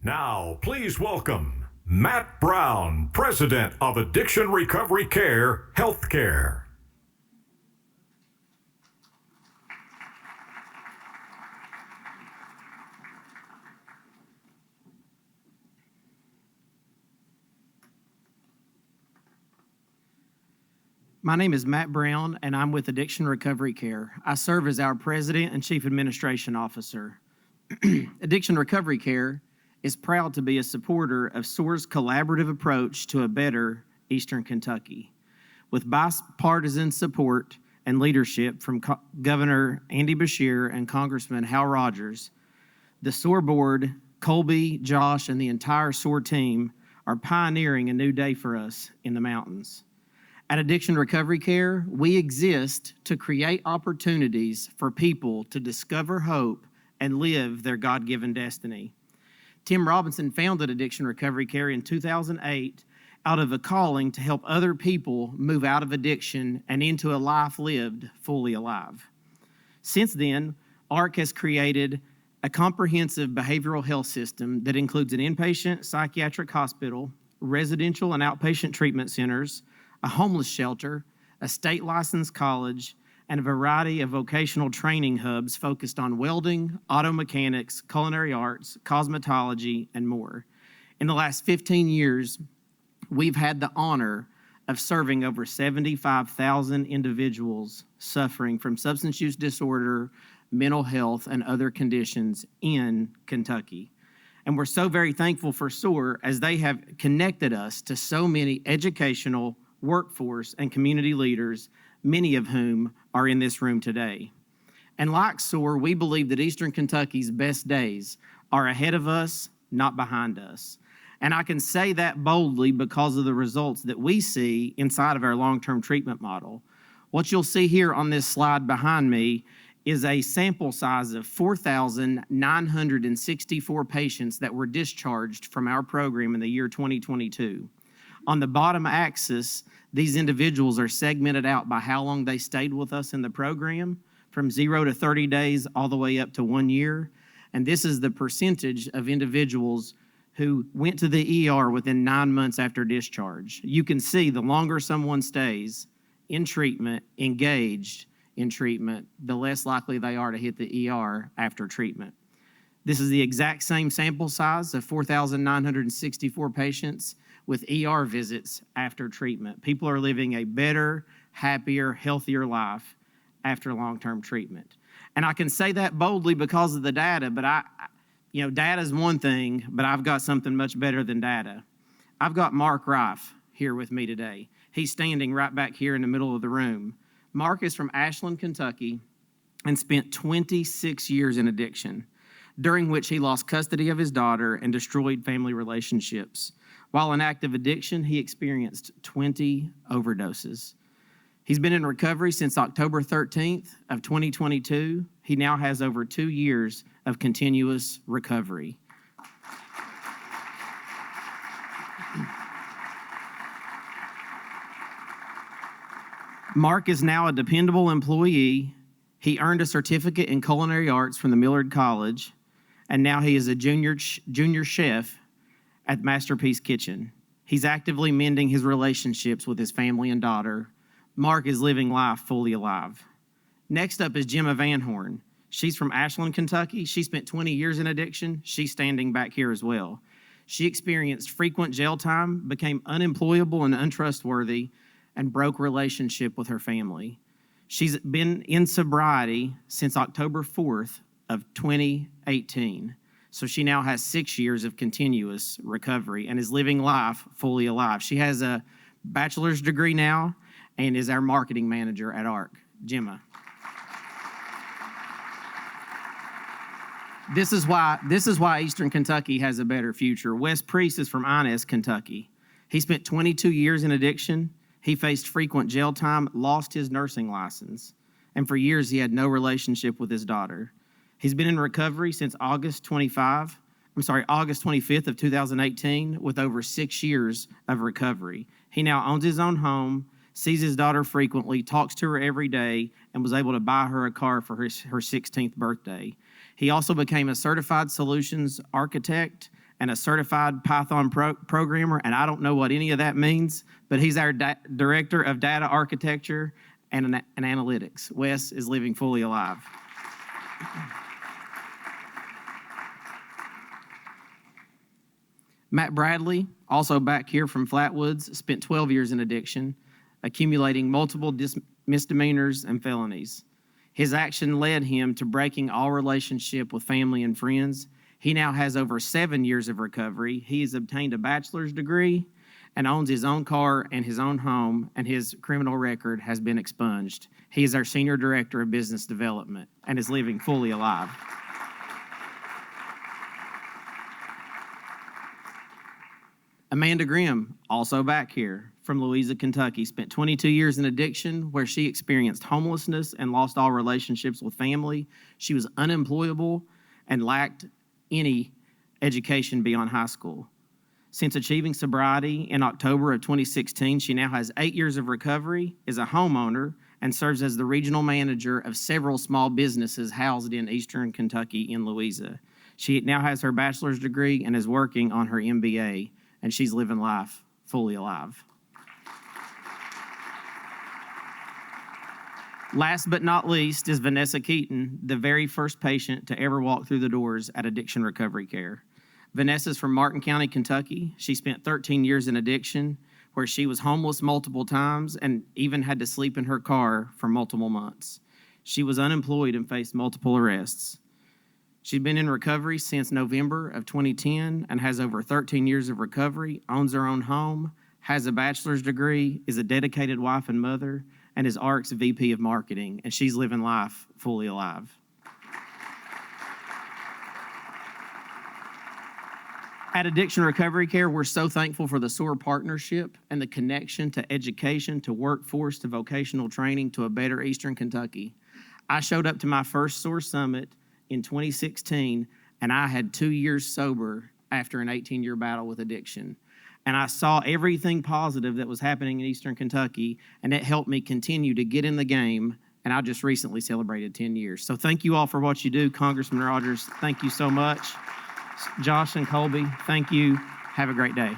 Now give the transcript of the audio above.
Now, please welcome Matt Brown, President of Addiction Recovery Care Healthcare. My name is Matt Brown, and I'm with Addiction Recovery Care. I serve as our President and Chief Administration Officer. Addiction Recovery Care is proud to be a supporter of SOAR's collaborative approach to a better Eastern Kentucky. With bipartisan support and leadership from Governor Andy Beshear and Congressman Hal Rogers, the SOAR board, Colby, Josh, and the entire SOAR team are pioneering a new day for us in the mountains. At Addiction Recovery Care, we exist to create opportunities for people to discover hope and live their God-given destiny. Tim Robinson founded Addiction Recovery Care in 2008 out of a calling to help other people move out of addiction and into a life lived fully alive. Since then, ARC has created a comprehensive behavioral health system that includes an inpatient psychiatric hospital, residential and outpatient treatment centers, a homeless shelter, a state licensed college, and a variety of vocational training hubs focused on welding, auto mechanics, culinary arts, cosmetology, and more. In the last 15 years, we've had the honor of serving over 75,000 individuals suffering from substance use disorder, mental health, and other conditions in Kentucky. And we're so very thankful for SOAR as they have connected us to so many educational, workforce, and community leaders, many of whom are in this room today. And like SOAR, we believe that Eastern Kentucky's best days are ahead of us, not behind us. And I can say that boldly because of the results that we see inside of our long-term treatment model. What you'll see here on this slide behind me is a sample size of 4,964 patients that were discharged from our program in the year 2022. On the bottom axis, these individuals are segmented out by how long they stayed with us in the program, from 0 to 30 days all the way up to 1 year. And this is the percentage of individuals who went to the ER within 9 months after discharge. You can see the longer someone stays in treatment, engaged in treatment, the less likely they are to hit the ER after treatment. This is the exact same sample size of 4,964 patients with ER visits after treatment. People are living a better, happier, healthier life after long-term treatment. And I can say that boldly because of the data, but data is one thing, but I've got something much better than data. I've got Mark Rife here with me today. He's standing right back here in the middle of the room. Mark is from Ashland, Kentucky, and spent 26 years in addiction, during which he lost custody of his daughter and destroyed family relationships. While in active addiction, he experienced 20 overdoses. He's been in recovery since October 13th of 2022. He now has over 2 years of continuous recovery. Mark is now a dependable employee. He earned a certificate in culinary arts from the Millard College, and now he is a junior chef at Masterpiece Kitchen. He's actively mending his relationships with his family and daughter. Mark is living life fully alive. Next up is Gemma Van Horn. She's from Ashland, Kentucky. She spent 20 years in addiction. She's standing back here as well. She experienced frequent jail time, became unemployable and untrustworthy, and broke relationship with her family. She's been in sobriety since October 4th of 2018. So she now has 6 years of continuous recovery and is living life fully alive. She has a bachelor's degree now and is our marketing manager at ARC. Gemma. This is why Eastern Kentucky has a better future. Wes Priest is from Inez, Kentucky. He spent 22 years in addiction. He faced frequent jail time, lost his nursing license, and for years he had no relationship with his daughter. He's been in recovery since August 25th of 2018 with over 6 years of recovery. He now owns his own home, sees his daughter frequently, talks to her every day, and was able to buy her a car for her 16th birthday. He also became a certified solutions architect and a certified Python programmer, and I don't know what any of that means, but he's our Director of Data Architecture and Analytics. Wes is living fully alive. Matt Bradley, also back here from Flatwoods, spent 12 years in addiction, accumulating multiple misdemeanors and felonies. His action led him to breaking all relationship with family and friends. He now has over 7 years of recovery. He has obtained a bachelor's degree and owns his own car and his own home, and his criminal record has been expunged. He is our Senior Director of Business Development and is living fully alive. Amanda Grimm, also back here from Louisa, Kentucky, spent 22 years in addiction where she experienced homelessness and lost all relationships with family. She was unemployable and lacked any education beyond high school. Since achieving sobriety in October of 2016, she now has 8 years of recovery, is a homeowner, and serves as the regional manager of several small businesses housed in Eastern Kentucky in Louisa. She now has her bachelor's degree and is working on her MBA, and she's living life fully alive. Last but not least is Vanessa Keaton, the very first patient to ever walk through the doors at Addiction Recovery Care. Vanessa's from Martin County, Kentucky. She spent 13 years in addiction, where she was homeless multiple times and even had to sleep in her car for multiple months. She was unemployed and faced multiple arrests. She's been in recovery since November of 2010 and has over 13 years of recovery, owns her own home, has a bachelor's degree, is a dedicated wife and mother, and is ARC's VP of Marketing, and she's living life fully alive. At Addiction Recovery Care, we're so thankful for the SOAR partnership and the connection to education, to workforce, to vocational training, to a better Eastern Kentucky. I showed up to my first SOAR Summit in 2016, and I had 2 years sober after an 18-year battle with addiction. And I saw everything positive that was happening in Eastern Kentucky, and it helped me continue to get in the game, and I just recently celebrated 10 years. So thank you all for what you do. Congressman Rogers, thank you so much. Josh and Colby, thank you. Have a great day.